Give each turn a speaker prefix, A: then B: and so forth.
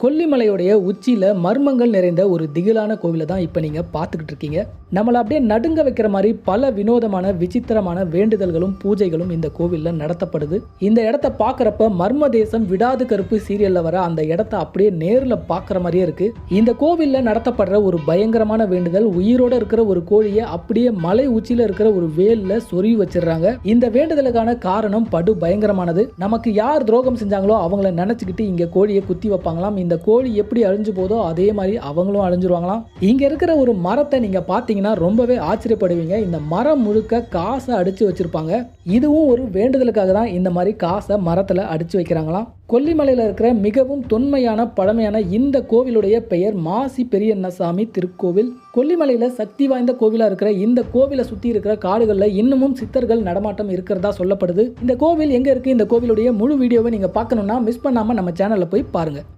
A: கொல்லிமலையுடைய உச்சியில மர்மங்கள் நிறைந்த ஒரு திகிலான கோவிலை தான் இப்போ நீங்க பார்த்துக்கிட்டு இருக்கீங்க. நம்மளை அப்படியே நடுங்க வைக்கிற மாதிரி பல வினோதமான விசித்திரமான வேண்டுதல்களும் பூஜைகளும் இந்த கோவிலில் நடத்தப்படுது. இந்த இடத்த பார்க்குறப்ப மர்ம தேசம் விடாது கருப்பு சீரியல்ல வர அந்த இடத்த அப்படியே நேரில் பார்க்குற மாதிரியே இருக்கு. இந்த கோவிலில் நடத்தப்படுற ஒரு பயங்கரமான வேண்டுதல், உயிரோட இருக்கிற ஒரு கோழியை அப்படியே மலை உச்சியில இருக்கிற ஒரு வேல்ல சொருவி வச்சிடறாங்க. இந்த வேண்டுதலுக்கான காரணம் படு பயங்கரமானது. நமக்கு யார் துரோகம் செஞ்சாங்களோ அவங்கள நினைச்சுக்கிட்டு இங்க கோழியை குத்தி வைப்பாங்களாம். இந்த கோழி எப்படி அழிஞ்சு போதோ அதே மாதிரி அவங்களும் அழிஞ்சிருவாங்களாம். இங்க இருக்கிற ஒரு மரத்தை நீங்க பாத்தீங்கன்னா ரொம்பவே ஆச்சரியப்படுவீங்க. இந்த மரம் முழுக்க காசை அடிச்சு வச்சிருப்பாங்க. இதுவும் ஒரு வேண்டுதலுக்காக தான் இந்த மாதிரி காசை மரத்துல அடிச்சு வைக்கிறாங்களாம். கொல்லிமலையில் இருக்கிற மிகவும் தொன்மையான பழமையான இந்த கோவிலுடைய பெயர் மாசி பெரியண்ணசாமி திருக்கோவில். கொல்லிமலையில் சக்தி வாய்ந்த கோவிலாக இருக்கிற இந்த கோவிலை சுற்றி இருக்கிற காடுகளில் இன்னமும் சித்தர்கள் நடமாட்டம் இருக்கிறதா சொல்லப்படுது. இந்த கோவில் எங்கே இருக்குது, இந்த கோவிலுடைய முழு வீடியோவை நீங்கள் பார்க்கணுன்னா மிஸ் பண்ணாமல் நம்ம சேனலில் போய் பாருங்கள்.